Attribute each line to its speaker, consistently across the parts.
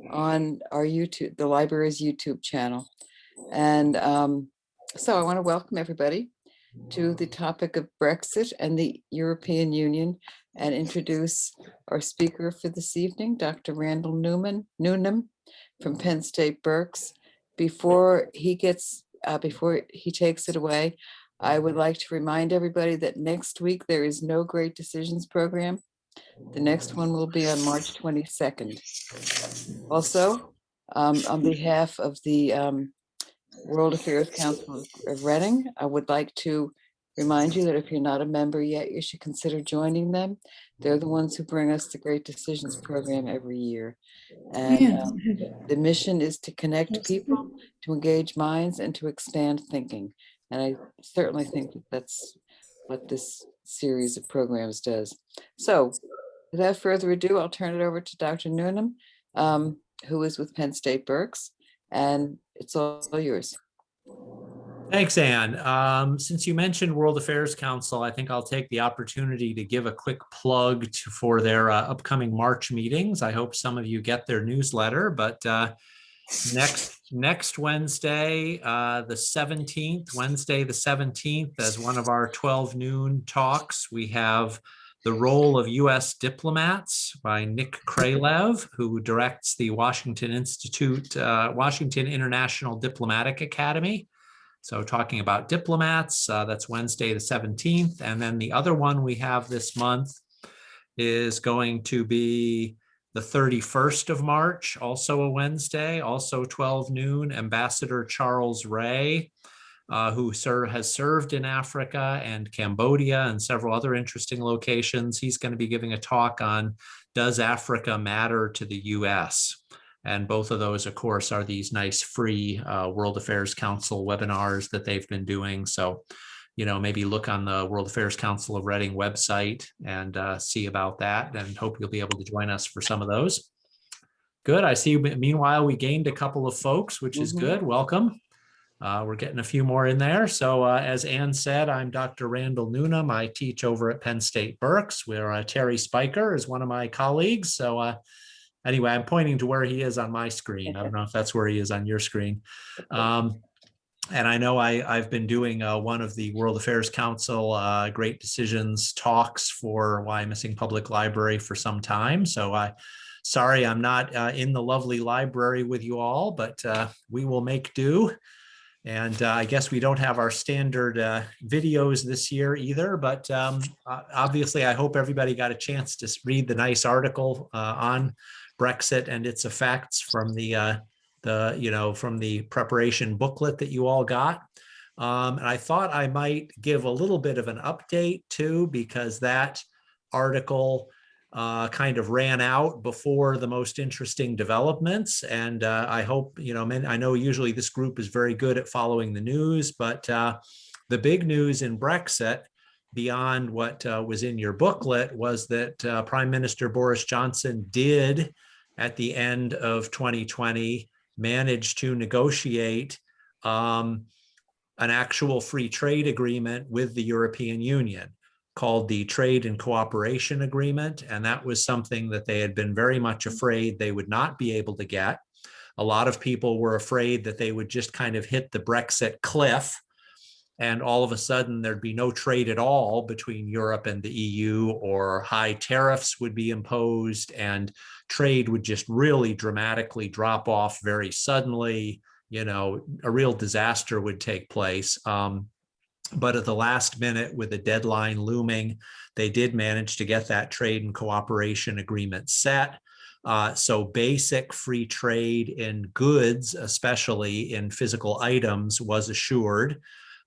Speaker 1: on our YouTube, the library's YouTube channel. And so I want to welcome everybody to the topic of Brexit and the European Union and introduce our speaker for this evening, Dr. Randall Newnham from Penn State Berks. Before he takes it away, I would like to remind everybody that next week there is no Great Decisions program. The next one will be on March 22nd. Also, on behalf of the World Affairs Council of Reading, I would like to remind you that if you're not a member yet, you should consider joining them. They're the ones who bring us the Great Decisions program every year. And the mission is to connect people, to engage minds, and to expand thinking. And I certainly think that that's what this series of programs does. So without further ado, I'll turn it over to Dr. Newnham, who is with Penn State Berks, and it's all yours.
Speaker 2: Thanks, Anne. Since you mentioned World Affairs Council, I think I'll take the opportunity to give a quick plug for their upcoming March meetings. I hope some of you get their newsletter, but next Wednesday, the 17th, Wednesday the 17th, as one of our 12 noon talks, we have The Role of U.S. Diplomats by Nick Kralev, who directs the Washington International Diplomatic Academy. So talking about diplomats, that's Wednesday the 17th. And then the other one we have this month is going to be the 31st of March, also a Wednesday, also 12 noon, Ambassador Charles Ray, who has served in Africa and Cambodia and several other interesting locations. He's going to be giving a talk on, does Africa matter to the U.S.? And both of those, of course, are these nice free World Affairs Council webinars that they've been doing. So, maybe look on the World Affairs Council of Reading website and see about that, and hope you'll be able to join us for some of those. Good. I see. Meanwhile, we gained a couple of folks, which is good. Welcome. We're getting a few more in there. So as Anne said, I'm Dr. Randall Newnham. I teach over at Penn State Berks, where Terry Spiker is one of my colleagues. So anyway, I'm pointing to where he is on my screen. I don't know if that's where he is on your screen. And I know I've been doing one of the World Affairs Council Great Decisions talks for Wyomissing Public Library for some time. So sorry, I'm not in the lovely library with you all, but we will make do. And I guess we don't have our standard videos this year either, but obviously I hope everybody got a chance to read the nice article on Brexit and its effects from the preparation booklet that you all got. And I thought I might give a little bit of an update too, because that article kind of ran out before the most interesting developments. And I hope, I know usually this group is very good at following the news, but the big news in Brexit, beyond what was in your booklet, was that Prime Minister Boris Johnson did, at the end of 2020, manage to negotiate an actual free trade agreement with the European Union, called the Trade and Cooperation Agreement. And that was something that they had been very much afraid they would not be able to get. A lot of people were afraid that they would just kind of hit the Brexit cliff, and all of a sudden there'd be no trade at all between Europe and the EU, or high tariffs would be imposed, and trade would just really dramatically drop off very suddenly. A real disaster would take place. But at the last minute, with a deadline looming, they did manage to get that trade and cooperation agreement set. So basic free trade in goods, especially in physical items, was assured.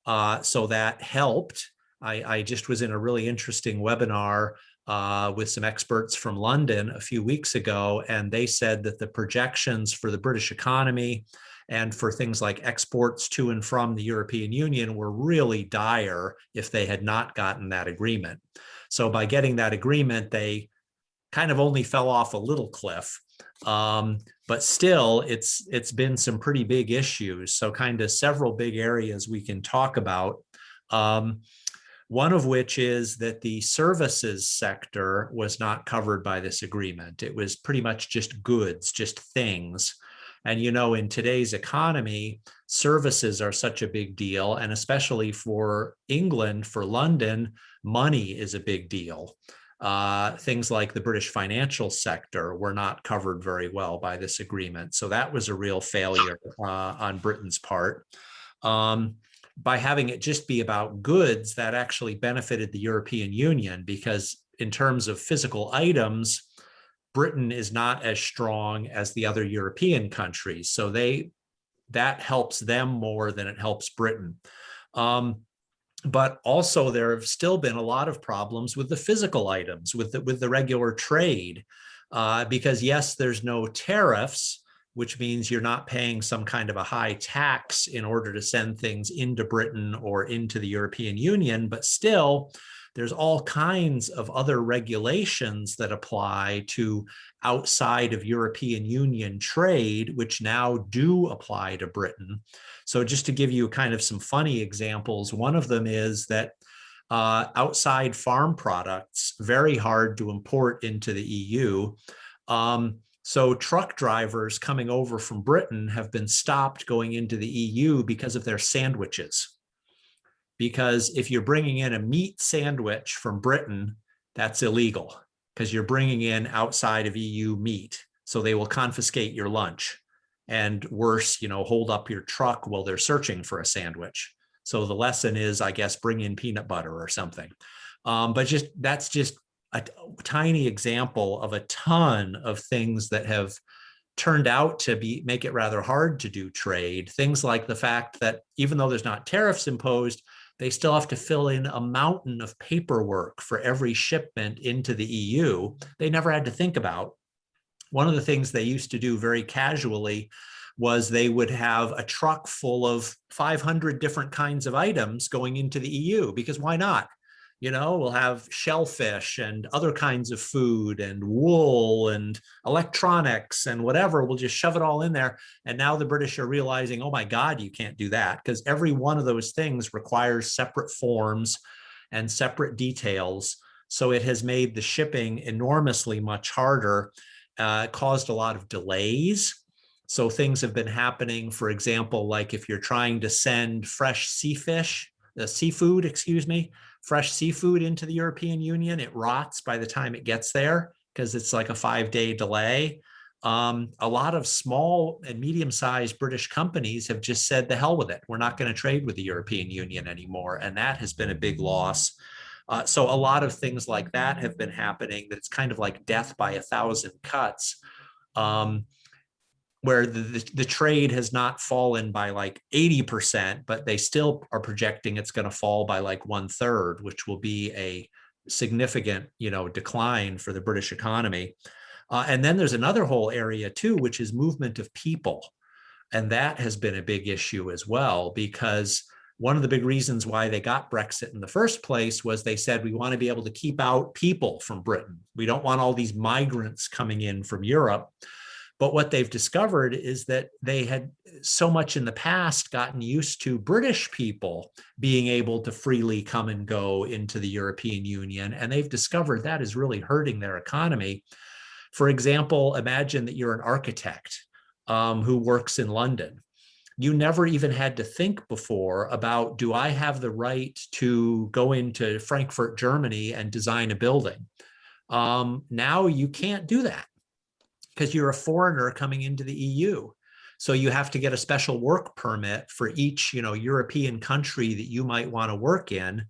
Speaker 2: So that helped. I just was in a really interesting webinar with some experts from London a few weeks ago, and they said that the projections for the British economy and for things like exports to and from the European Union were really dire if they had not gotten that agreement. So by getting that agreement, they kind of only fell off a little cliff. But still, it's been some pretty big issues. So kind of several big areas we can talk about. One of which is that the services sector was not covered by this agreement. It was pretty much just goods, just things. And in today's economy, services are such a big deal. And especially for England, for London, money is a big deal. Things like the British financial sector were not covered very well by this agreement. So that was a real failure on Britain's part. By having it just be about goods, that actually benefited the European Union, because in terms of physical items, Britain is not as strong as the other European countries. So that helps them more than it helps Britain. But also there have still been a lot of problems with the physical items, with the regular trade, because yes, there's no tariffs, which means you're not paying some kind of a high tax in order to send things into Britain or into the European Union, but still there's all kinds of other regulations that apply to outside of European Union trade, which now do apply to Britain. So just to give you kind of some funny examples, one of them is that outside farm products, very hard to import into the EU. So truck drivers coming over from Britain have been stopped going into the EU because of their sandwiches. Because if you're bringing in a meat sandwich from Britain, that's illegal because you're bringing in outside of EU meat. So they will confiscate your lunch, and worse, hold up your truck while they're searching for a sandwich. So the lesson is, I guess, bring in peanut butter or something. But that's just a tiny example of a ton of things that have turned out to make it rather hard to do trade. Things like the fact that even though there's not tariffs imposed, they still have to fill in a mountain of paperwork for every shipment into the EU. They never had to think about. One of the things they used to do very casually was they would have a truck full of 500 different kinds of items going into the EU, because why not? We'll have shellfish and other kinds of food and wool and electronics and whatever. We'll just shove it all in there. And now the British are realizing, oh my God, you can't do that, because every one of those things requires separate forms and separate details. So it has made the shipping enormously much harder, caused a lot of delays. So things have been happening, for example, like if you're trying to send fresh seafood into the European Union, it rots by the time it gets there because it's like a 5-day delay. A lot of small and medium-sized British companies have just said, the hell with it. We're not going to trade with the European Union anymore. And that has been a big loss. So a lot of things like that have been happening. That's kind of like death by 1,000 cuts. Where the trade has not fallen by like 80%, but they still are projecting it's going to fall by like 1/3, which will be a significant, decline for the British economy. And then there's another whole area too, which is movement of people. And that has been a big issue as well, because one of the big reasons why they got Brexit in the first place was they said, we want to be able to keep out people from Britain. We don't want all these migrants coming in from Europe. But what they've discovered is that they had so much in the past gotten used to British people being able to freely come and go into the European Union. And they've discovered that is really hurting their economy. For example, imagine that you're an architect who works in London. You never even had to think before about, do I have the right to go into Frankfurt, Germany and design a building? Now you can't do that, because you're a foreigner coming into the EU. So you have to get a special work permit for each, European country that you might want to work in.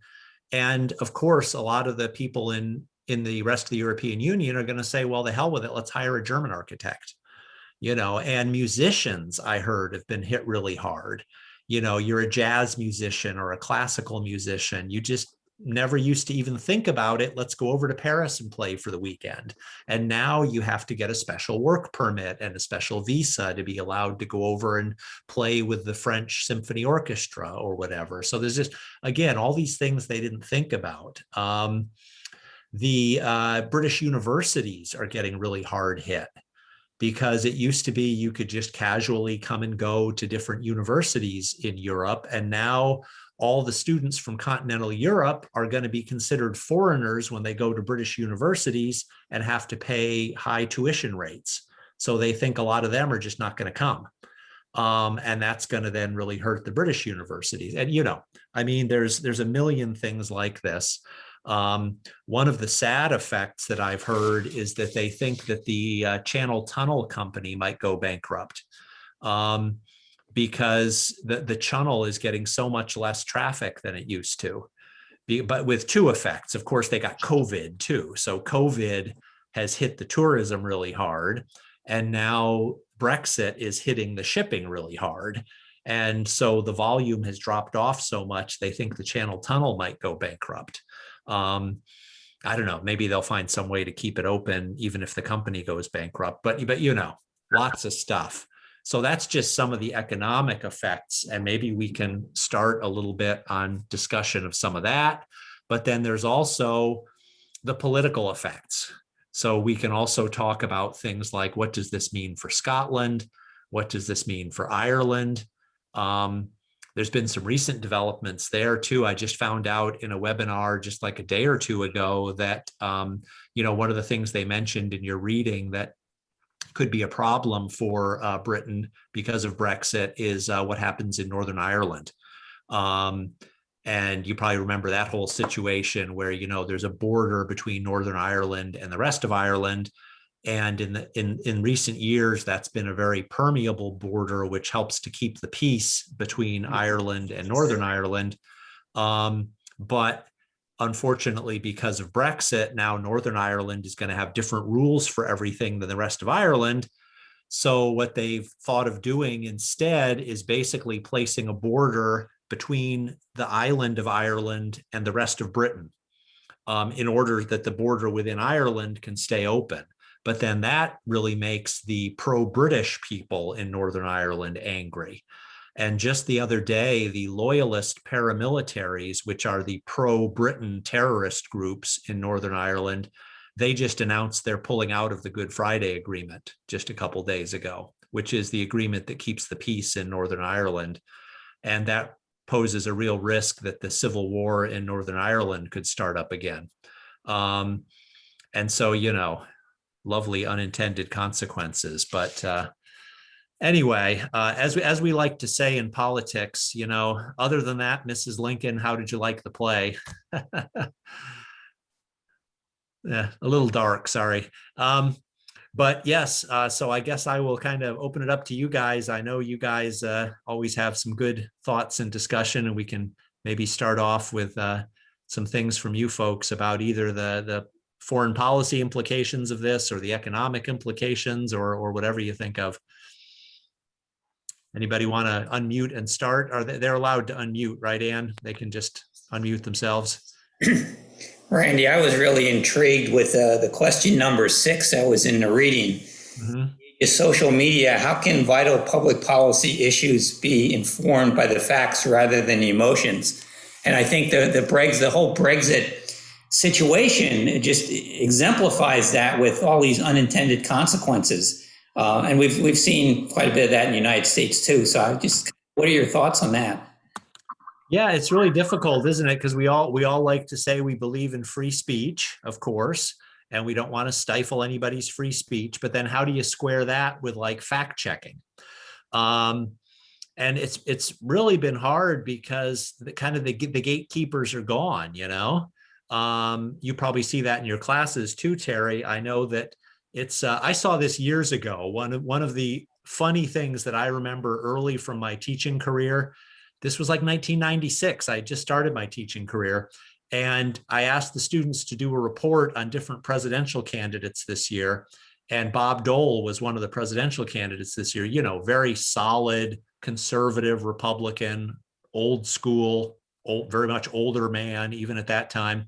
Speaker 2: And of course, a lot of the people in the rest of the European Union are going to say, well, the hell with it, let's hire a German architect. And musicians, I heard, have been hit really hard. You're a jazz musician or a classical musician. You just never used to even think about it. Let's go over to Paris and play for the weekend. And now you have to get a special work permit and a special visa to be allowed to go over and play with the French Symphony Orchestra or whatever. So there's just, again, all these things they didn't think about. The British universities are getting really hard hit. because it used to be you could just casually come and go to different universities in Europe. And now all the students from continental Europe are going to be considered foreigners when they go to British universities and have to pay high tuition rates. So they think a lot of them are just not going to come. And that's going to then really hurt the British universities. And, I mean, there's a million things like this. One of the sad effects that I've heard is that they think that the Channel Tunnel Company might go bankrupt, because the channel is getting so much less traffic than it used to. But with two effects. Of course, they got COVID too. So COVID has hit the tourism really hard. And now Brexit is hitting the shipping really hard. And so the volume has dropped off so much, they think the Channel Tunnel might go bankrupt. I don't know, maybe they'll find some way to keep it open, even if the company goes bankrupt, but lots of stuff. So that's just some of the economic effects. And maybe we can start a little bit on discussion of some of that. But then there's also the political effects. So we can also talk about things like, what does this mean for Scotland? What does this mean for Ireland? There's been some recent developments there too. I just found out in a webinar just like a day or two ago that, one of the things they mentioned in your reading that could be a problem for Britain because of Brexit is what happens in Northern Ireland. And you probably remember that whole situation where, there's a border between Northern Ireland and the rest of Ireland. And in recent years, that's been a very permeable border, which helps to keep the peace between Ireland and Northern Ireland. But unfortunately, because of Brexit, now Northern Ireland is going to have different rules for everything than the rest of Ireland. So what they've thought of doing instead is basically placing a border between the island of Ireland and the rest of Britain, in order that the border within Ireland can stay open. But then that really makes the pro-British people in Northern Ireland angry. And just the other day, the loyalist paramilitaries, which are the pro-Britain terrorist groups in Northern Ireland, they just announced they're pulling out of the Good Friday Agreement just a couple days ago, which is the agreement that keeps the peace in Northern Ireland. And that poses a real risk that the civil war in Northern Ireland could start up again. And so, lovely unintended consequences. But anyway, as we like to say in politics, other than that, Mrs. Lincoln, how did you like the play? Yeah, a little dark, sorry. But yes, so I guess I will kind of open it up to you guys. I know you guys always have some good thoughts and discussion, and we can maybe start off with some things from you folks about either the foreign policy implications of this or the economic implications or whatever you think of. Anybody want to unmute and start? Are they're allowed to unmute, right, Ann? They can just unmute themselves.
Speaker 3: Randy, I was really intrigued with the question number 6 that was in the reading.
Speaker 2: Mm-hmm.
Speaker 3: Is social media, how can vital public policy issues be informed by the facts rather than emotions? And I think the whole Brexit situation, it just exemplifies that with all these unintended consequences. And we've seen quite a bit of that in the United States too. So what are your thoughts on that?
Speaker 2: Yeah, it's really difficult, isn't it? Because we all like to say we believe in free speech, of course, and we don't want to stifle anybody's free speech. But then how do you square that with like fact checking? And it's really been hard because the gatekeepers are gone, You probably see that in your classes too, Terry. I know that it's I saw this years ago. One of the funny things that I remember early from my teaching career, this was like 1996. I just started my teaching career, and I asked the students to do a report on different presidential candidates this year. And Bob Dole was one of the presidential candidates this year, very solid, conservative Republican, old school, very much older man, even at that time.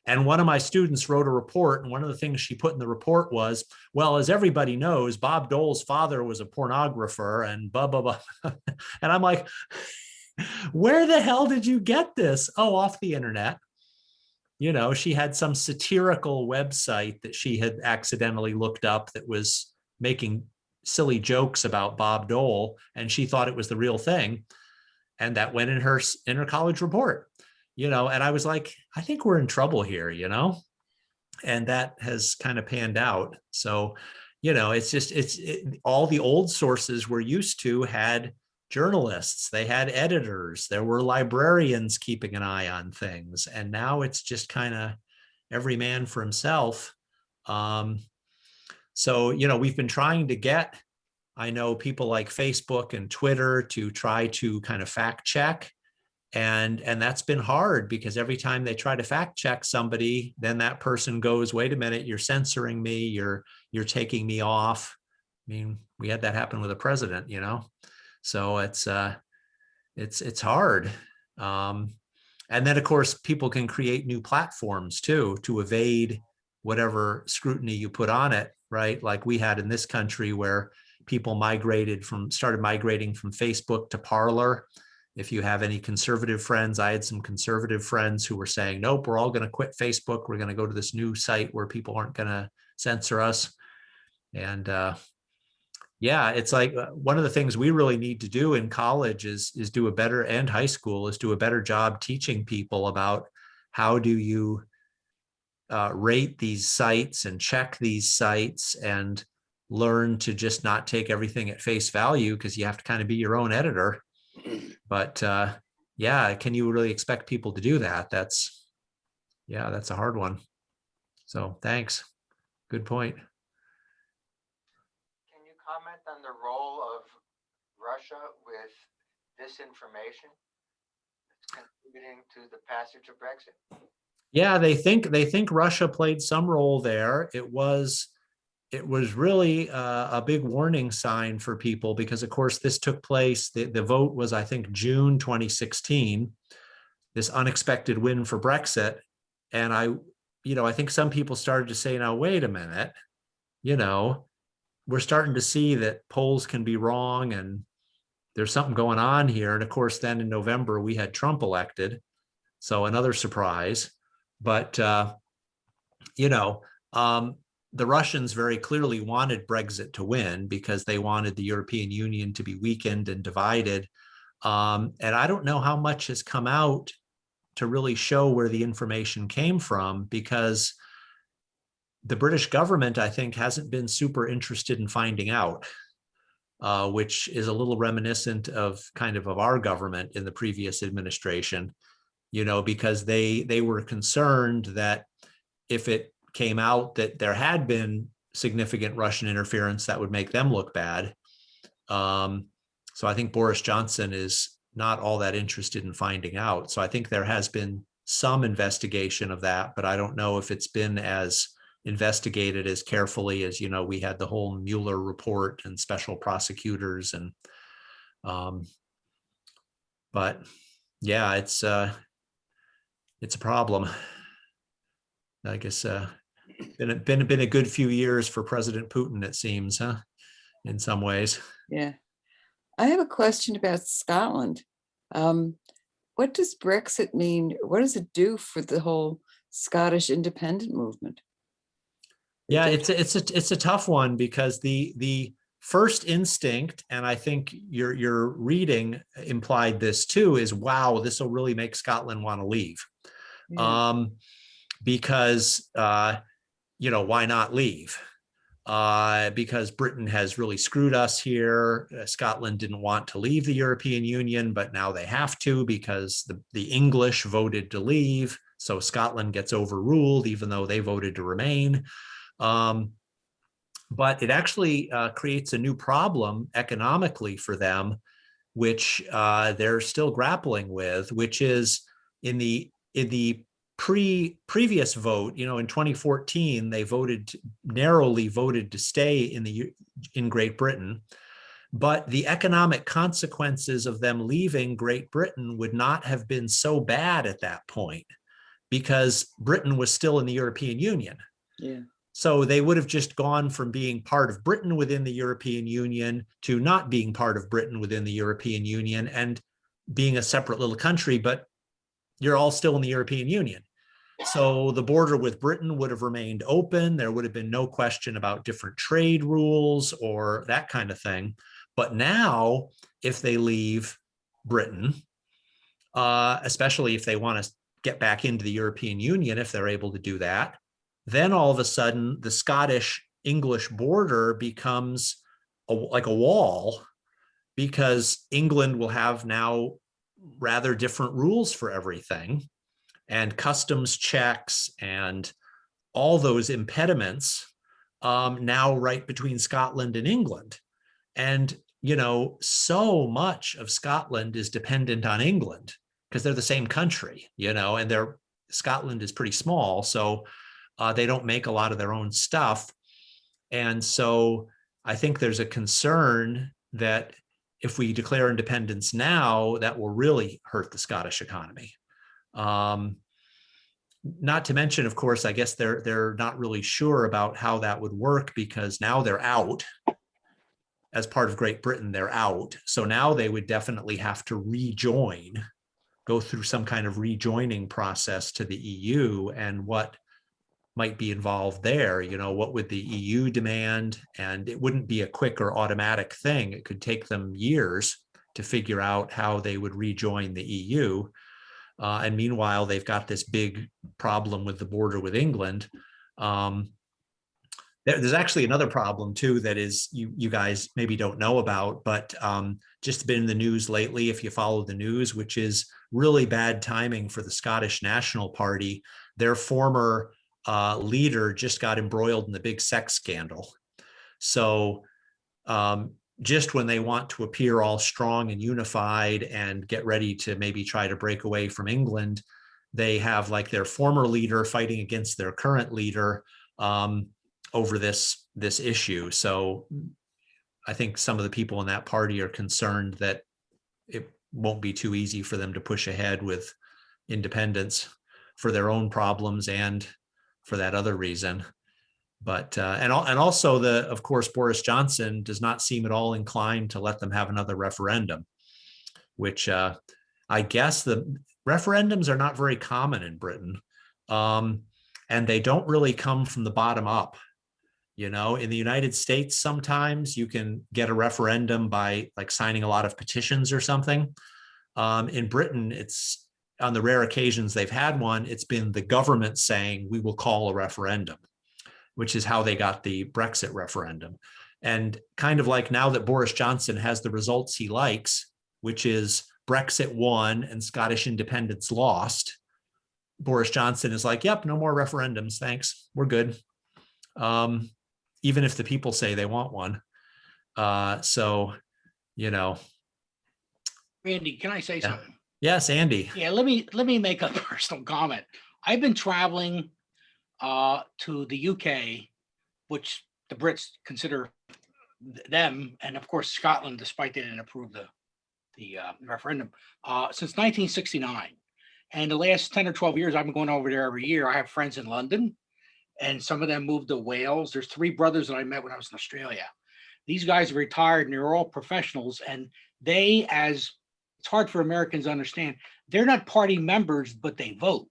Speaker 2: And one of my students wrote a report, and one of the things she put in the report was, well, as everybody knows, Bob Dole's father was a pornographer and blah, blah, blah. And I'm like, where the hell did you get this? Oh, off the internet. She had some satirical website that she had accidentally looked up that was making silly jokes about Bob Dole, and she thought it was the real thing. And that went in her college report, and I was like, I think we're in trouble here, and that has kind of panned out. So, it's just, all the old sources we're used to had journalists, they had editors, there were librarians keeping an eye on things. And now it's just kind of every man for himself. So, we've been trying to get, I know, people like Facebook and Twitter to try to kind of fact check. And that's been hard, because every time they try to fact check somebody, then that person goes, wait a minute, you're censoring me, you're taking me off. I mean, we had that happen with a president, so it's hard. And then, of course, people can create new platforms too to evade whatever scrutiny you put on it, right? Like we had in this country, where people started migrating from Facebook to Parler. If you have any conservative friends, I had some conservative friends who were saying, nope, we're all going to quit Facebook. We're going to go to this new site where people aren't going to censor us. And yeah, it's like one of the things we really need to do in college is do a better, and high school, is do a better job teaching people about how do you rate these sites and check these sites, and learn to just not take everything at face value, because you have to kind of be your own editor. But yeah, can you really expect people to do that? That's a hard one. So thanks. Good point.
Speaker 4: Can you comment on the role of Russia with disinformation that's contributing to the passage of Brexit?
Speaker 2: Yeah, they think Russia played some role there. It was really a big warning sign for people, because of course this took place, the vote was, I think, June 2016, this unexpected win for Brexit. And I think some people started to say, now, wait a minute, we're starting to see that polls can be wrong, and there's something going on here. And of course, then in November, we had Trump elected. So another surprise. But, the Russians very clearly wanted Brexit to win, because they wanted the European Union to be weakened and divided. And I don't know how much has come out to really show where the information came from, because the British government, I think, hasn't been super interested in finding out, which is a little reminiscent of our government in the previous administration, because they were concerned that if it came out that there had been significant Russian interference, that would make them look bad. So I think Boris Johnson is not all that interested in finding out. So I think there has been some investigation of that, but I don't know if it's been as investigated as carefully as, we had the whole Mueller report and special prosecutors. And but yeah, it's a problem. I guess been a good few years for President Putin, it seems, huh? In some ways.
Speaker 1: Yeah. I have a question about Scotland. What does Brexit mean? What does it do for the whole Scottish independent movement?
Speaker 2: Yeah, it's a tough one, because the first instinct, and I think your reading implied this too, is, wow, this will really make Scotland want to leave. Yeah. Because why not leave? Because Britain has really screwed us here. Scotland didn't want to leave the European Union, but now they have to, because the English voted to leave. So Scotland gets overruled, even though they voted to remain. But it actually creates a new problem economically for them, which they're still grappling with, which is in the previous vote, in 2014, they narrowly voted to stay in Great Britain, but the economic consequences of them leaving Great Britain would not have been so bad at that point, because Britain was still in the European Union.
Speaker 1: Yeah.
Speaker 2: So they would have just gone from being part of Britain within the European Union to not being part of Britain within the European Union and being a separate little country, but you're all still in the European Union. So the border with Britain would have remained open. There would have been no question about different trade rules or that kind of thing. But now, if they leave Britain, especially if they want to get back into the European Union, if they're able to do that, then all of a sudden the Scottish-English border becomes like a wall, because England will have now rather different rules for everything, and customs checks and all those impediments now right between Scotland and England. And, so much of Scotland is dependent on England because they're the same country, and Scotland is pretty small. So they don't make a lot of their own stuff. And so I think there's a concern that if we declare independence now, that will really hurt the Scottish economy. Not to mention, of course, I guess they're not really sure about how that would work, because now they're out. As part of Great Britain, they're out. So now they would definitely have to rejoin, go through some kind of rejoining process to the EU, and what might be involved there. What would the EU demand? And it wouldn't be a quick or automatic thing. It could take them years to figure out how they would rejoin the EU. And meanwhile, they've got this big problem with the border with England. There's actually another problem too that is you guys maybe don't know about, but just been in the news lately, if you follow the news, which is really bad timing for the Scottish National Party. Their former leader just got embroiled in the big sex scandal. So just when they want to appear all strong and unified and get ready to maybe try to break away from England, they have like their former leader fighting against their current leader over this issue. So I think some of the people in that party are concerned that it won't be too easy for them to push ahead with independence for their own problems and for that other reason. But and also of course, Boris Johnson does not seem at all inclined to let them have another referendum, which I guess the referendums are not very common in Britain, and they don't really come from the bottom up. In the United States, sometimes you can get a referendum by like signing a lot of petitions or something. In Britain, it's on the rare occasions they've had one, it's been the government saying we will call a referendum, which is how they got the Brexit referendum. And kind of like now that Boris Johnson has the results he likes, which is Brexit won and Scottish independence lost, Boris Johnson is like, yep, no more referendums, thanks, we're good. Even if the people say they want one. So,
Speaker 5: Randy, can I say something?
Speaker 2: Yes, Andy.
Speaker 5: Yeah, let me make a personal comment. I've been traveling to the UK, which the Brits consider them, and of course Scotland, despite they didn't approve the referendum, since 1969. And the last 10 or 12 years, I've been going over there every year. I have friends in London, and some of them moved to Wales. There's 3 brothers that I met when I was in Australia. These guys are retired and they're all professionals, and it's hard for Americans to understand, they're not party members, but they vote.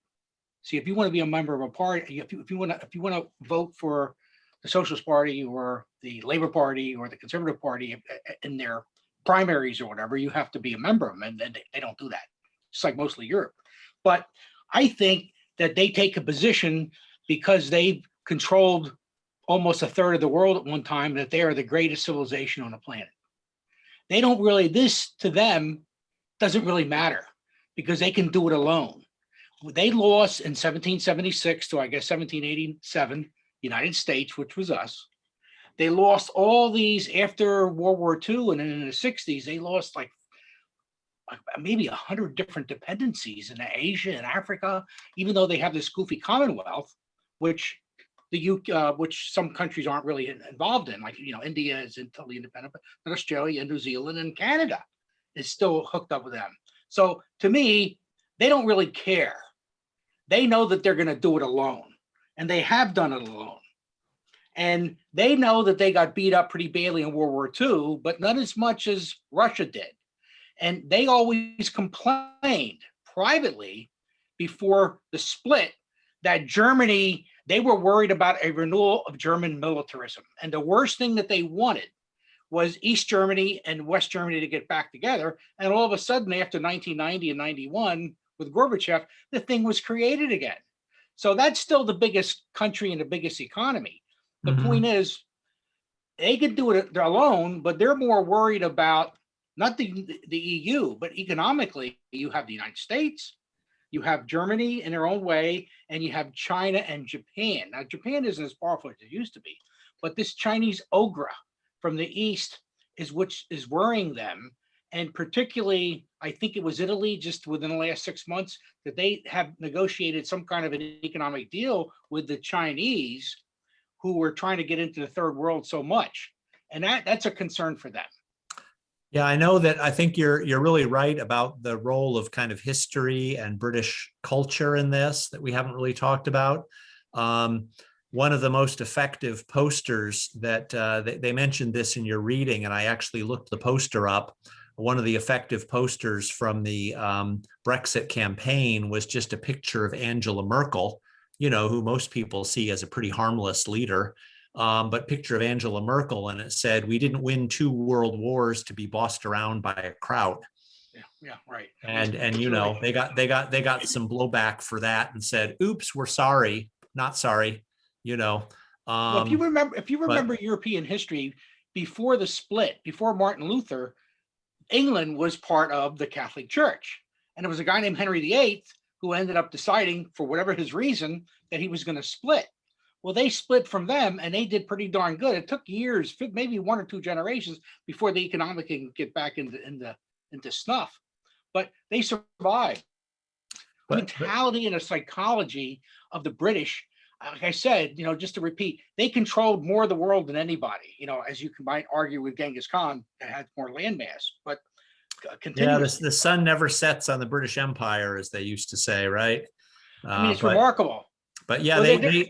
Speaker 5: See, if you want to be a member of a party, if you want to vote for the Socialist Party or the Labour Party or the Conservative Party in their primaries or whatever, you have to be a member of them, and they don't do that. It's like mostly Europe. But I think that they take a position because they've controlled almost a third of the world at one time, that they are the greatest civilization on the planet. They don't really, this to them doesn't really matter because they can do it alone. They lost in 1776 to, I guess, 1787, United States, which was us. They lost all these after World War II, and then in the 60s, they lost like maybe 100 different dependencies in Asia and Africa, even though they have this goofy Commonwealth, which which some countries aren't really involved in, like India is totally independent, but Australia and New Zealand and Canada is still hooked up with them. So to me, they don't really care. They know that they're going to do it alone, and they have done it alone. And they know that they got beat up pretty badly in World War II, but not as much as Russia did. And they always complained privately before the split that Germany, they were worried about a renewal of German militarism. And the worst thing that they wanted was East Germany and West Germany to get back together. And all of a sudden, after 1990 and 91, with Gorbachev, the thing was created again. So that's still the biggest country and the biggest economy. The point is, they could do it alone, but they're more worried about not the EU, but economically, you have the United States, you have Germany in their own way, and you have China and Japan. Now, Japan isn't as powerful as it used to be, but this Chinese ogre from the East is which is worrying them. And particularly, I think it was Italy just within the last 6 months that they have negotiated some kind of an economic deal with the Chinese, who were trying to get into the third world so much. And that's a concern for them.
Speaker 2: Yeah, I know that. I think you're really right about the role of kind of history and British culture in this that we haven't really talked about. One of the most effective posters that they mentioned this in your reading, and I actually looked the poster up. One of the effective posters from the Brexit campaign was just a picture of Angela Merkel, you know, who most people see as a pretty harmless leader. But picture of Angela Merkel, and it said, "We didn't win 2 world wars to be bossed around by a crowd."
Speaker 5: Yeah, right.
Speaker 2: And you know, they got some blowback for that and said, "Oops, we're sorry, not sorry." You know,
Speaker 5: well, if you remember European history, before the split, before Martin Luther, England was part of the Catholic Church, and there was a guy named Henry VIII who ended up deciding, for whatever his reason, that he was going to split. Well, they split from them, and they did pretty darn good. It took years, maybe 1 or 2 generations, before the economic can get back into snuff. But they survived. The mentality and the psychology of the British, like I said, you know, just to repeat, they controlled more of the world than anybody. You know, as you might argue with Genghis Khan, that had more landmass. But
Speaker 2: yeah, the sun never sets on the British Empire, as they used to say, right?
Speaker 5: I mean, it's remarkable.
Speaker 2: But yeah, well,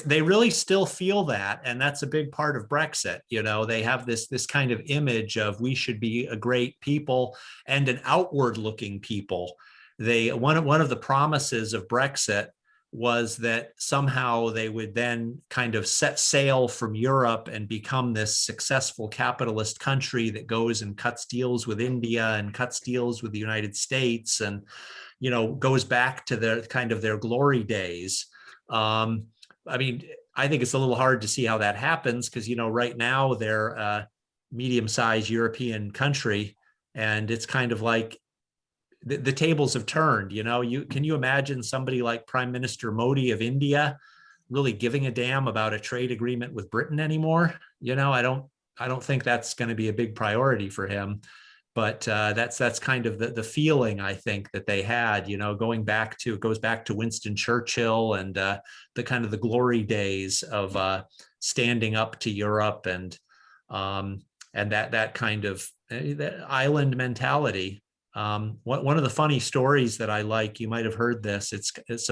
Speaker 2: they really still feel that, and that's a big part of Brexit. You know, they have this kind of image of we should be a great people and an outward-looking people. One of the promises of Brexit was that somehow they would then kind of set sail from Europe and become this successful capitalist country that goes and cuts deals with India and cuts deals with the United States, and you know, goes back to their kind of their glory days. I mean, I think it's a little hard to see how that happens because, you know, right now they're a medium-sized European country, and it's kind of like the tables have turned. You know, can you imagine somebody like Prime Minister Modi of India really giving a damn about a trade agreement with Britain anymore? You know, I don't think that's going to be a big priority for him. But that's kind of the feeling, I think, that they had, you know, goes back to Winston Churchill and the kind of the glory days of standing up to Europe and that kind of that island mentality. One of the funny stories that I like, you might have heard this.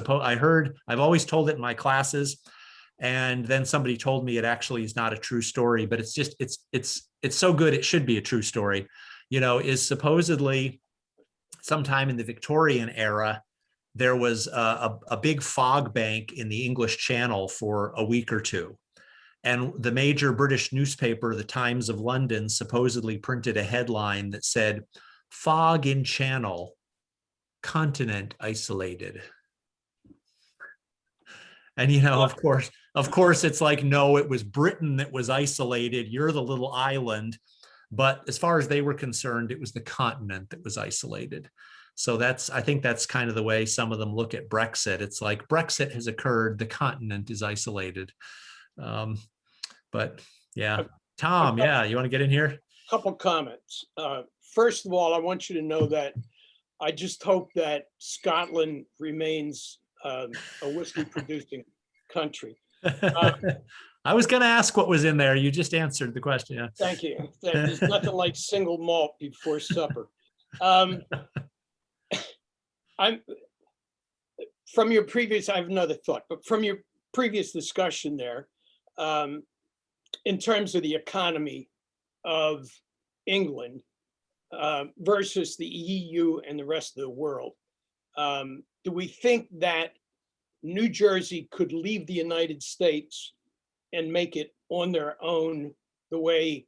Speaker 2: I've always told it in my classes, and then somebody told me it actually is not a true story, but it's so good it should be a true story. You know, is supposedly sometime in the Victorian era, there was a big fog bank in the English Channel for a week or two. And the major British newspaper, the Times of London, supposedly printed a headline that said, "Fog in Channel, continent isolated." And, you know, of course, it's like, no, it was Britain that was isolated. You're the little island. But as far as they were concerned, it was the continent that was isolated. So I think that's kind of the way some of them look at Brexit. It's like Brexit has occurred, the continent is isolated. But yeah, Tom, yeah, you want to get in here?
Speaker 6: A couple comments. First of all, I want you to know that I just hope that Scotland remains a whiskey producing country.
Speaker 2: I was going to ask what was in there. You just answered the question. Yeah.
Speaker 6: Thank you. There's nothing like single malt before supper. I'm from your previous, I have another thought, but from your previous discussion there, in terms of the economy of England versus the EU and the rest of the world, do we think that New Jersey could leave the United States and make it on their own the way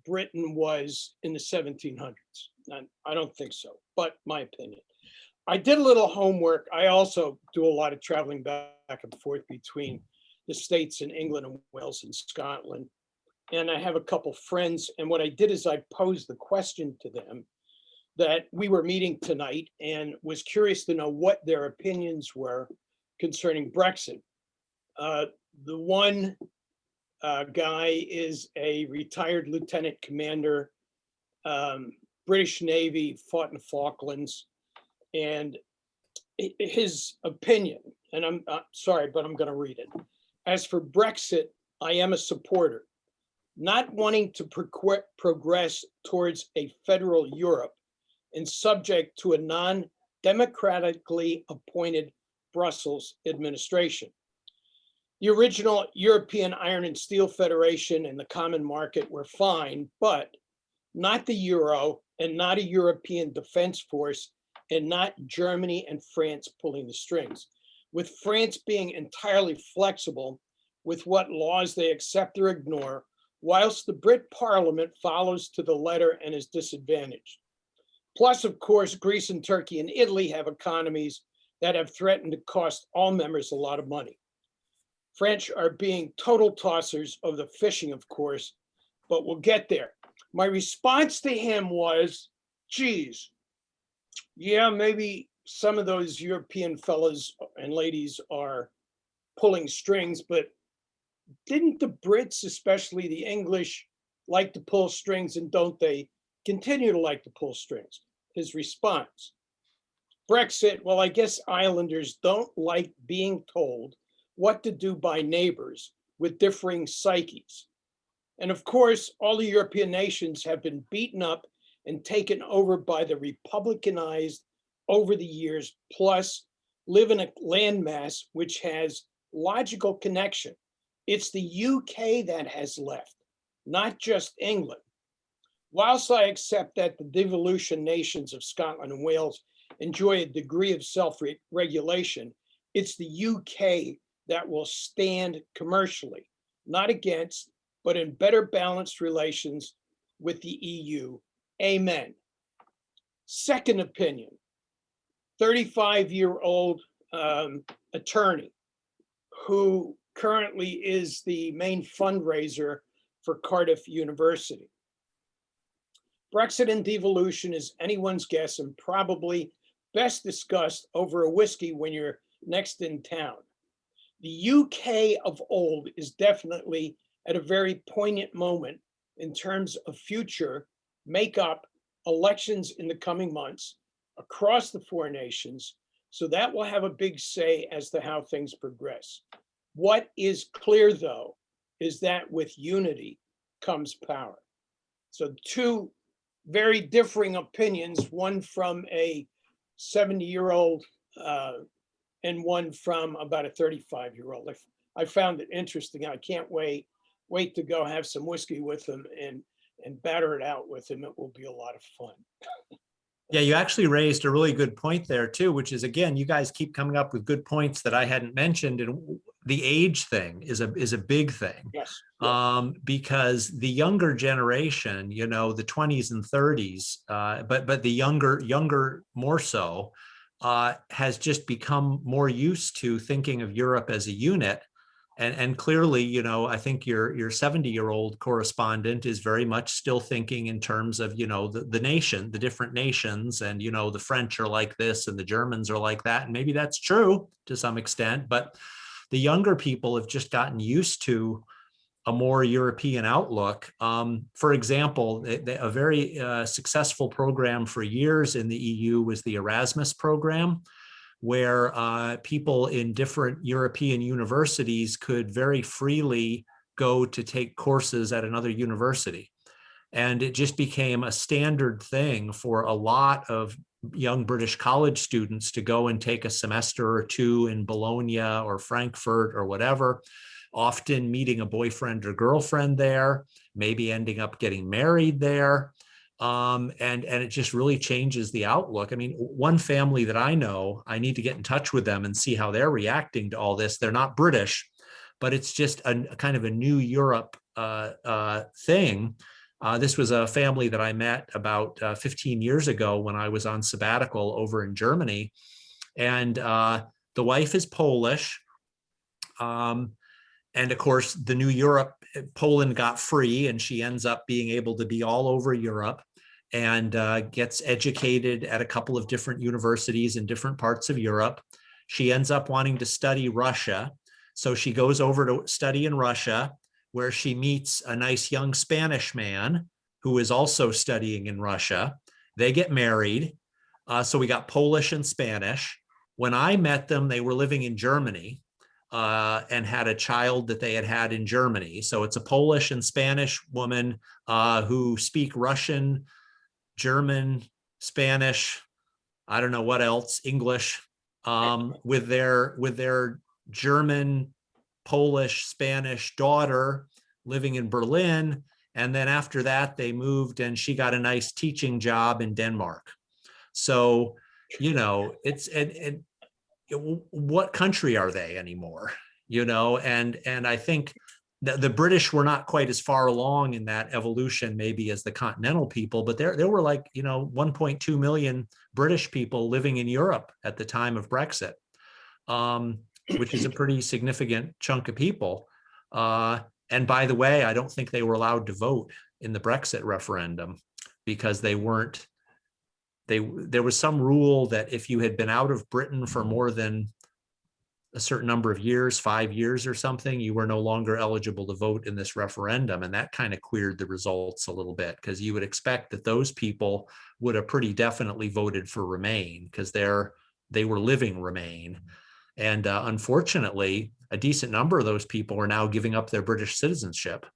Speaker 6: Britain was in the 1700s. And I don't think so, but my opinion. I did a little homework. I also do a lot of traveling back and forth between the States and England and Wales and Scotland. And I have a couple friends. And what I did is I posed the question to them that we were meeting tonight and was curious to know what their opinions were concerning Brexit. The one guy is a retired lieutenant commander, British Navy, fought in the Falklands. And his opinion, and I'm sorry, but I'm going to read it. As for Brexit, I am a supporter, not wanting to progress towards a federal Europe and subject to a non-democratically appointed Brussels administration. The original European Iron and Steel Federation and the Common Market were fine, but not the Euro and not a European Defense Force and not Germany and France pulling the strings. With France being entirely flexible with what laws they accept or ignore, whilst the Brit Parliament follows to the letter and is disadvantaged. Plus, of course, Greece and Turkey and Italy have economies that have threatened to cost all members a lot of money. French are being total tossers of the fishing, of course, but we'll get there. My response to him was, geez, yeah, maybe some of those European fellas and ladies are pulling strings, but didn't the Brits, especially the English, like to pull strings, and don't they continue to like to pull strings? His response, Brexit, well, I guess islanders don't like being told what to do by neighbors with differing psyches. And of course, all the European nations have been beaten up and taken over by the Republicanized over the years, plus live in a landmass which has logical connection. It's the UK that has left, not just England. Whilst I accept that the devolution nations of Scotland and Wales enjoy a degree of self-regulation, it's the UK that will stand commercially, not against, but in better balanced relations with the EU. Amen. Second opinion, 35-year-old attorney who currently is the main fundraiser for Cardiff University. Brexit and devolution is anyone's guess and probably best discussed over a whiskey when you're next in town. The UK of old is definitely at a very poignant moment in terms of future make-up elections in the coming months across the four nations, so that will have a big say as to how things progress. What is clear, though, is that with unity comes power. So two very differing opinions, one from a 70-year-old and one from about a 35-year-old. I found it interesting. I can't wait to go have some whiskey with him and batter it out with him. It will be a lot of fun.
Speaker 2: Yeah, you actually raised a really good point there too, which is, again, you guys keep coming up with good points that I hadn't mentioned. And the age thing is a big thing.
Speaker 6: Yes.
Speaker 2: Because the younger generation, you know, the 20s and 30s, but the younger more so, has just become more used to thinking of Europe as a unit. And clearly, you know, I think your 70-year-old correspondent is very much still thinking in terms of, you know, the nation, the different nations, and, you know, the French are like this and the Germans are like that. And maybe that's true to some extent, but the younger people have just gotten used to a more European outlook. For example, a very successful program for years in the EU was the Erasmus program, where people in different European universities could very freely go to take courses at another university. And it just became a standard thing for a lot of young British college students to go and take a semester or two in Bologna or Frankfurt or whatever, often meeting a boyfriend or girlfriend there, maybe ending up getting married there. and it just really changes the outlook. I mean, one family that I know, I need to get in touch with them and see how they're reacting to all this. They're not British, but it's just a kind of a new Europe thing. This was a family that I met about 15 years ago when I was on sabbatical over in Germany. And the wife is Polish. And of course, the new Europe, Poland got free, and she ends up being able to be all over Europe and gets educated at a couple of different universities in different parts of Europe. She ends up wanting to study Russia. So she goes over to study in Russia, where she meets a nice young Spanish man who is also studying in Russia. They get married. So we got Polish and Spanish. When I met them, they were living in Germany. And had a child that they had in Germany. So it's a Polish and Spanish woman who speak Russian, German, Spanish, I don't know what else, English, with their German, Polish, Spanish daughter living in Berlin. And then after that, they moved and she got a nice teaching job in Denmark. So, it's, what country are they anymore? And I think that the British were not quite as far along in that evolution maybe as the continental people, but there were 1.2 million British people living in Europe at the time of Brexit, which is a pretty significant chunk of people. And by the way, I don't think they were allowed to vote in the Brexit referendum because there was some rule that if you had been out of Britain for more than a certain number of years, 5 years or something, you were no longer eligible to vote in this referendum. And that kind of queered the results a little bit, because you would expect that those people would have pretty definitely voted for Remain because they were living Remain. And unfortunately, a decent number of those people are now giving up their British citizenship,